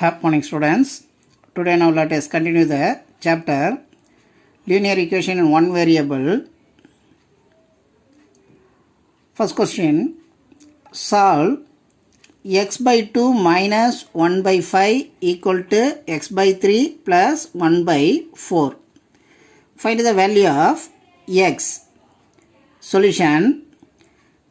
Happy morning students. Today now let us continue the chapter linear equation in one variable. First question, solve x by 2 minus 1 by 5 equal to x by 3 plus 1 by 4. Find the value of x. Solution,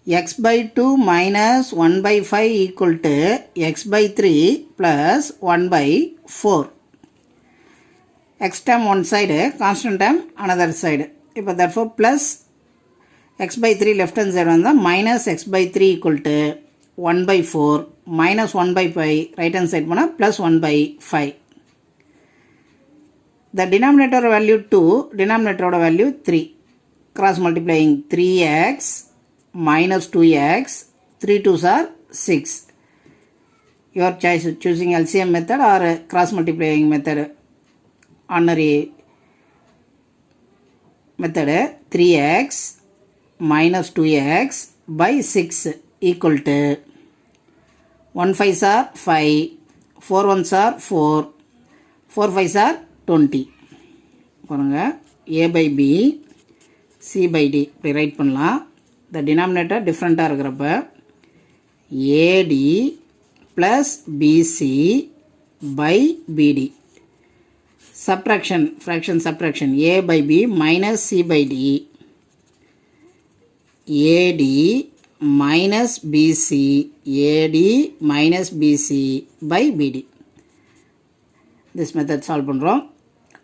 x by 2 minus 1 by 5 equal to x by 3 plus 1 by 4. X term one side, constant term another side. Therefore plus x by 3 left hand side on the minus x by 3 equal to 1 by 4 minus 1 by 5 right hand side plus 1 by 5. The denominator value 2, denominator value 3. Cross multiplying 3x minus 2x, 3 2s are 6. Your choice, choosing LCM method or cross multiplying method. Ordinary method, 3x minus 2x by 6 equal to 1 5s are 5, 4 1s are 4, 4 5s are 20. A by B, C by D. Write பண்ணலாம். The denominator different இருக்கிறப்ப AD plus BC by BD. Subtraction, fraction subtraction, A by B minus C by D. AD minus BC, AD minus BC by BD. This method solve பண்ணுறோம்.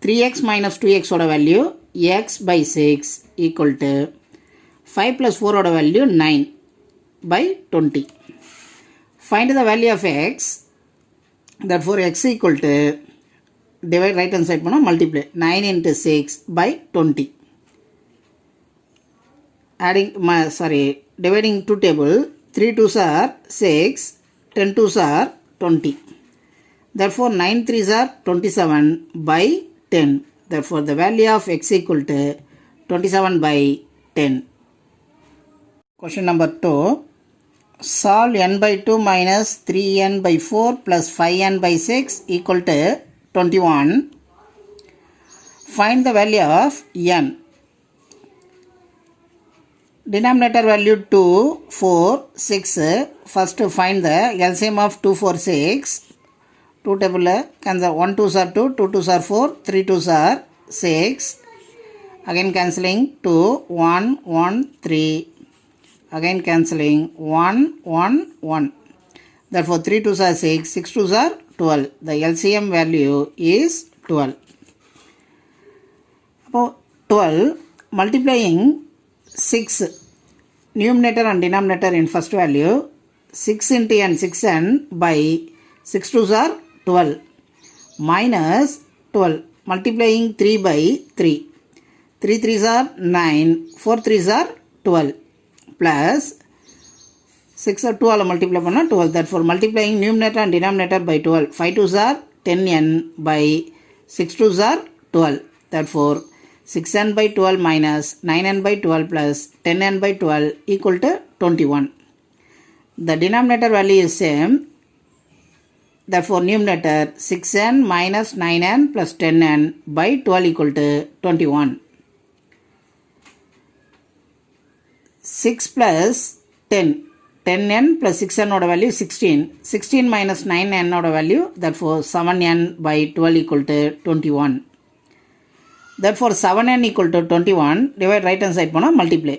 3x minus 2x ஓட value x by 6 equal to 5 plus 4 oda value 9 by 20. Find the value of x. Therefore x equal to, divide right hand side multiply 9 into 6 by 20. Adding dividing two table, 3 2s are 6, 10 2s are 20. Therefore 9 3s are 27 by 10. Therefore the value of x equal to 27 by 10. Question number 2. Solve n by 2 minus 3n by 4 plus 5n by 6 equal to 21. Find the value of n. Denominator value 2, 4, 6. First find the LCM of 2, 4, 6. 2 table cancel. 1 2s are 2, 2 2s are 4, 3 2s are 6. Again cancelling 2, 1, 1, 3. Again cancelling 1, 1, 1. Therefore 3 2s are 6, 6 2s are 12. The LCM value is 12. About 12 multiplying 6 numerator and denominator in first value 6 into n 6n by 6 2s are 12 minus 12 multiplying 3 by 3. 3 3s are 9, 4 3s are 12. Plus 6 or 12 multiply panna 12. Therefore multiplying numerator and denominator by 12. 5 2s are 10n by 6 2s are 12. Therefore 6n by 12 minus 9n by 12 plus 10n by 12 equal to 21. The denominator value is same. Therefore numerator 6n minus 9n plus 10n by 12 equal to 21. 6 plus 10, 10n plus 6n oda value 16, 16 minus 9n oda value, therefore 7n by 12 equal to 21. Therefore 7n equal to 21, divide right hand side multiply.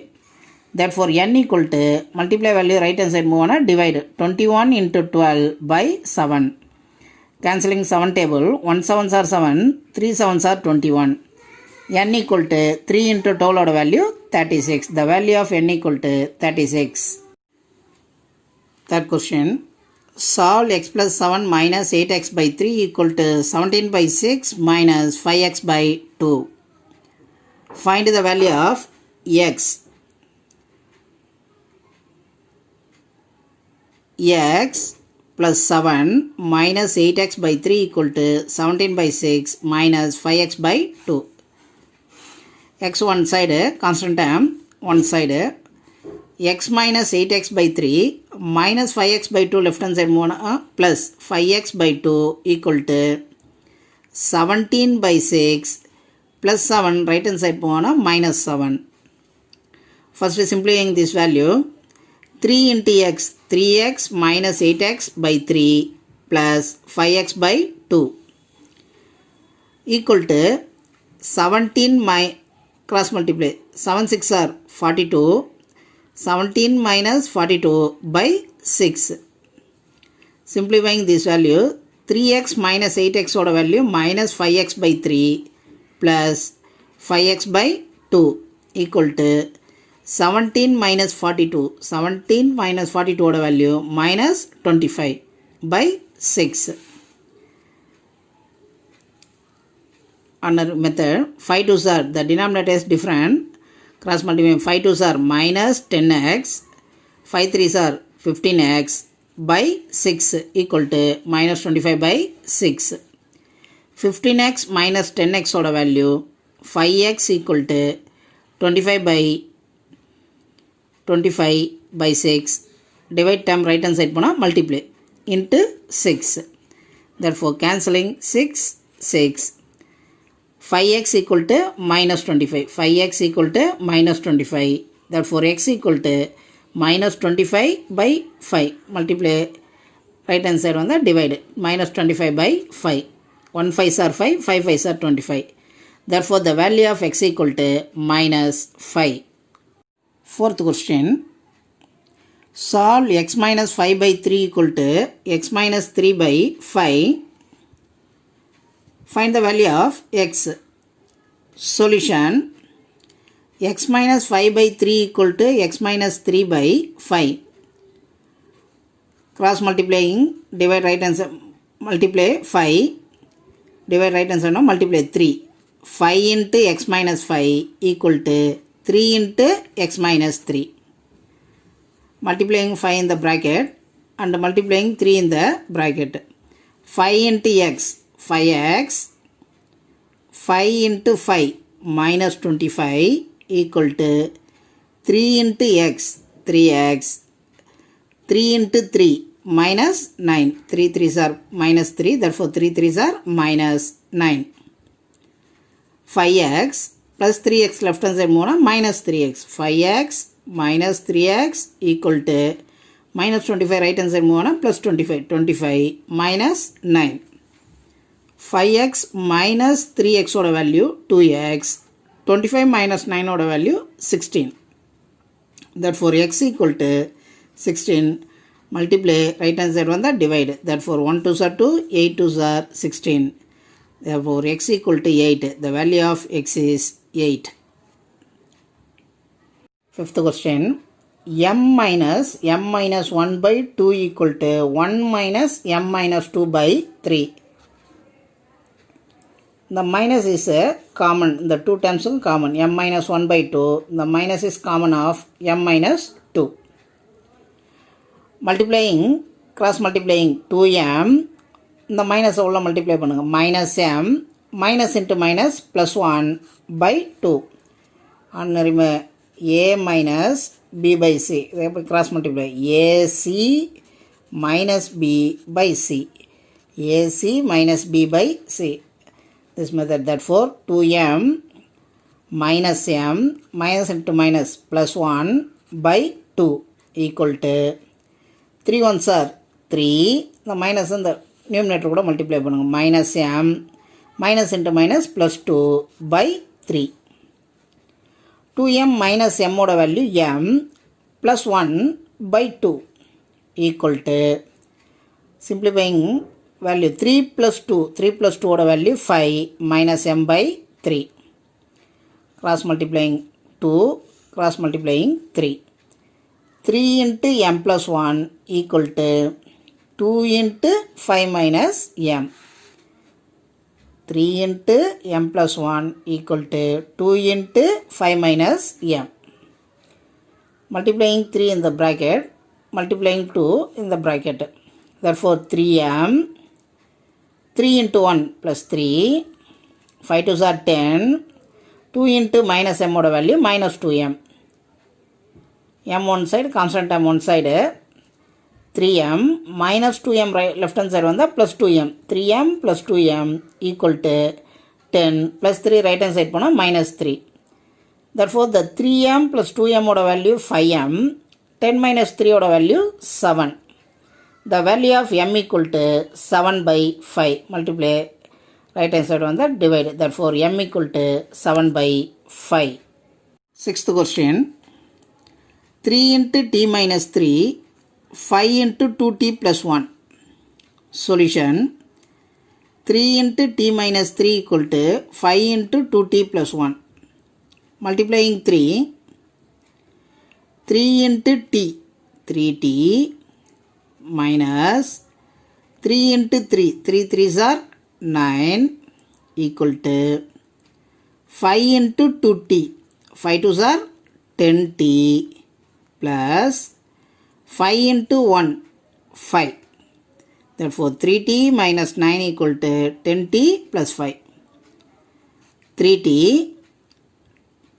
Therefore n equal to, multiply value right hand side move divide 21 into 12 by 7. Cancelling 7 table, 1 7s are 7, 3 7s are 21. n equal to 3 into 12 oda value 36. The value of n equal to 36. Third question. Solve x plus 7 minus 8x by 3 equal to 17 by 6 minus 5x by 2. Find the value of x. X plus 7 minus 8x by 3 equal to 17 by 6 minus 5x by 2. X one side constant term, one side x minus 8x by 3 minus 5x by 2 left hand side plus 5x by 2 equal to 17 by 6 plus 7 right hand side minus 7. First simplifying this value, 3 into x, 3x minus 8x by 3 plus 5x by 2 equal to 17 cross multiply, 7 6 are 42, 17 minus 42 by 6. Simplifying this value, 3x minus 8x order value minus 5x by 3 plus 5x by 2 equal to 17 minus 42. 17 minus 42 order value minus 25 by 6. Another method, 5 2s are, the denominator is different. Cross multiplying 5 2s are minus 10x, 5 3s are 15x by 6 equal to minus 25 by 6. 15x minus 10x order value 5x equal to 25 by 6. Divide term right hand side multiply into 6. Therefore cancelling 6 6. 5x equal to minus 25. 5x equal to minus 25. Therefore x equal to minus 25 by 5. Multiply right hand side divide. Minus 25 by 5. 1 5s are 5, 5 5s are 25. Therefore the value of x equal to minus 5. Fourth question. Solve x minus 5 by 3 equal to x minus 3 by 5. Find the value of x. Solution, x minus 5 by 3 equal to x minus 3 by 5. Cross multiplying, divide right hand side, multiply 5, divide right hand side, multiply 3. 5 into x minus 5 equal to 3 into x minus 3. Multiplying 5 in the bracket and multiplying 3 in the bracket. 5 into x, 5x, 5 into 5 minus 25 equal to 3 into x, 3x, 3 into 3 minus 9. 3 3s are minus 3, therefore 3 3s are minus 9. 5x plus 3x left hand side minus 3x. 5x minus 3x equal to minus 25 right hand side plus 25. 25 minus 9. 5x minus 3x order value 2x. 25 minus 9 order value 16. Therefore x equal to 16. Multiply right hand side divide. Therefore 1 2s are 2, 8 2s are 16. Therefore x equal to 8. The value of x is 8. Fifth question. M minus 1 by 2 equal to 1 minus m minus 2 by 3. The minus is common, the two terms are common, m minus 1 by 2, the minus is common of m minus 2. Multiplying, cross multiplying 2m, the minus multiply minus m, minus into minus plus 1 by 2. And remember a minus b by c, cross multiply ac minus b by c, ac minus b by c. This method, therefore 2m minus m minus into minus plus 1 by 2 equal to 3 ones are 3. The minus in the numerator multiply minus m minus into minus plus 2 by 3. 2m minus m value m plus 1 by 2 equal to, simplifying value 3 plus 2 order value 5 minus m by 3. Cross multiplying 2, cross multiplying 3. 3 into m plus 1 equal to 2 into 5 minus m. 3 into m plus 1 equal to 2 into 5 minus m. Multiplying 3 in the bracket, multiplying 2 in the bracket. Therefore 3m, 3 into 1 plus 3, 5 2s are 10, 2 into minus m value minus 2m. m one side, constant term one side 3m minus 2m right left hand side வந்தால் plus 2m 3m plus 2m equal to 10 plus 3 right hand side போனால் minus 3. Therefore, the 3m plus 2m ஓட value 5m, 10 minus 3 ஓட value 7. The value of m equal to 7 by 5. Multiply right hand side வந்தால் divide. Therefore, m equal to 7 by 5. Sixth question. 3 into t minus 3, 5 into 2t plus 1. Solution. 3 into t minus 3 equal to 5 into 2t plus 1. Multiplying 3. 3 into t. 3t minus 3 into 3. 3 3s are 9 equal to 5 into 2t. 5 2s are 10t plus 5 into 1 5. Therefore 3t minus 9 equal to 10t plus 5. 3t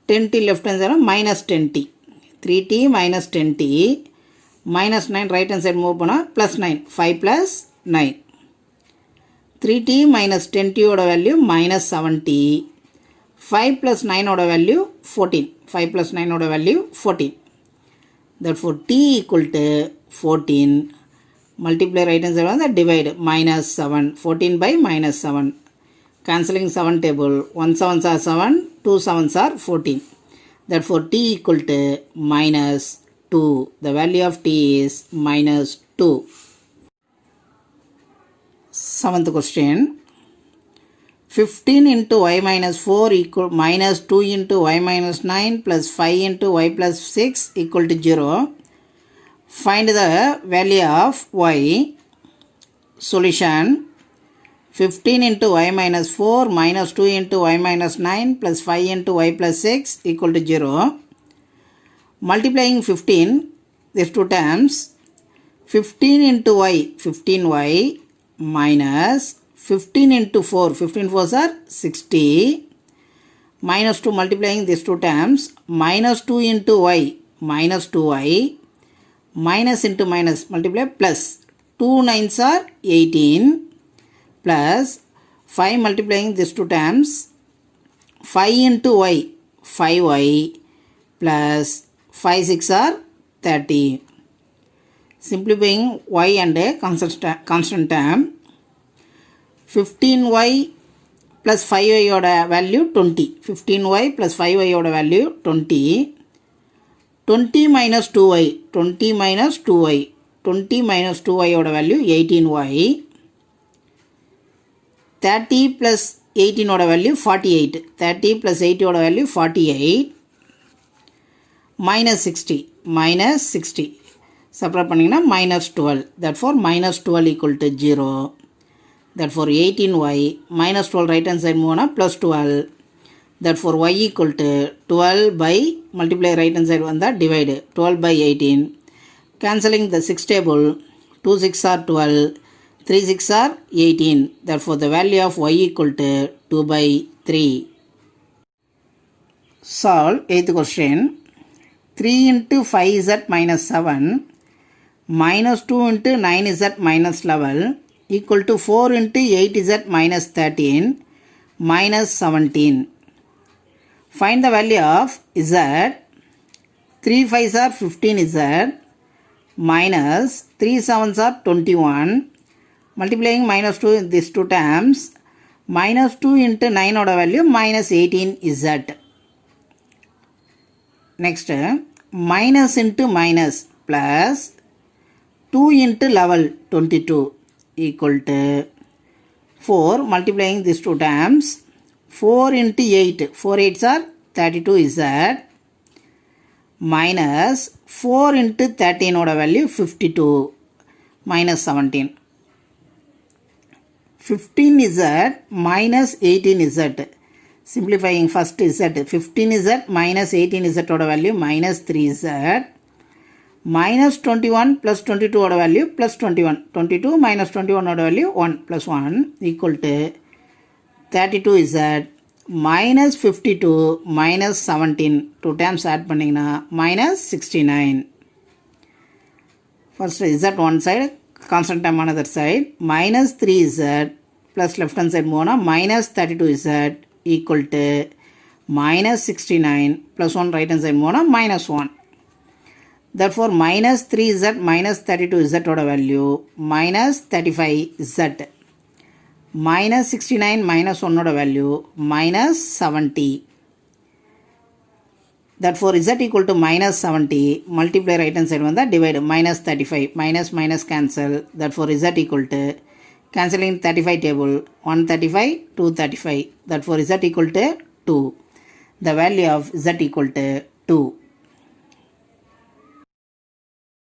10t left hand side minus 10t. 3t minus 10t minus 9 right hand side move பண்ணா plus 9. 5 plus 9. 3t minus 10t ஓட value minus 7t. 5 plus 9 ஓட value 14. 5 plus 9 ஓட value 14. Therefore, t equal to 14. Multiply right hand side on the divide minus 7. 14 by minus 7. Cancelling 7 table. 1 7s are 7. 2 7s are 14. Therefore, t equal to minus 2. The value of t is minus 2. Seventh question. 15 into y minus 4 equal minus 2 into y minus 9 plus 5 into y plus 6 equal to 0. Find the value of y. Solution. 15 into y minus 4 minus 2 into y minus 9 plus 5 into y plus 6 equal to 0. Multiplying 15, these two terms. 15 into y, 15y minus 15 into 4, 15 4s are 60, minus 2 multiplying these two terms, minus 2 into y, minus 2y, minus into minus, multiply plus, 2 9s are 18, plus 5 multiplying these two terms, 5 into y, 5y, plus 5 6 are 30. Simplifying y and a constant term, 15y plus 5y ஓட value 20. 15y plus 5y ஓட value 20. 20 minus 2y. 20 minus 2y. 20 minus 2y ஓட value 18y. 30 plus 18 ஓட value 48. 30 plus 80 ஓட value 48. Minus 60. Minus 60. Separate பண்ணிங்கன்னா minus 12. Therefore minus 12 equal to 0. Therefore 18y minus 12 right hand side move on plus 12. Therefore y equal to 12 by multiply right hand side on the divide 12 by 18. Cancelling the 6 table, 2 6 are 12, 3 6 are 18. Therefore the value of y equal to 2 by 3. Solve 8th question. 3 into 5z minus 7 minus 2 into 9z minus 11 equal to 4 into 8z minus 13 minus 17. Find the value of z. 3 5s are 15z minus 3 7s are 21. Multiplying minus 2 in these two terms. Minus 2 into 9 order value minus 18z. Next, minus into minus plus 2 into level 22 equal to 4. Multiplying these two terms, 4 into 8, 4 8s are 32z minus 4 into 13 order value 52 minus 17. 15z minus 18z. Simplifying first z, 15z minus 18z order value minus 3z minus 21 plus 22 order value plus 21. 22 minus 21 order value 1 plus 1 equal to 32z minus 52 minus 17 two times add பண்ணிங்கன்னா minus 69. First z one side, constant term on other side, minus 3z plus left hand side போனா minus 32z equal to minus 69 plus 1 right hand side போனா minus 1. Therefore minus 3z minus 32z ஓட value minus 35z. Minus 69 minus 1 ஓட value minus 70. Therefore z equal to minus 70, multiply right hand side வந்தா divide minus 35, minus minus cancel. Therefore z equal to, cancelling 35 table, 135, 235. Therefore z equal to 2. The value of z equal to 2.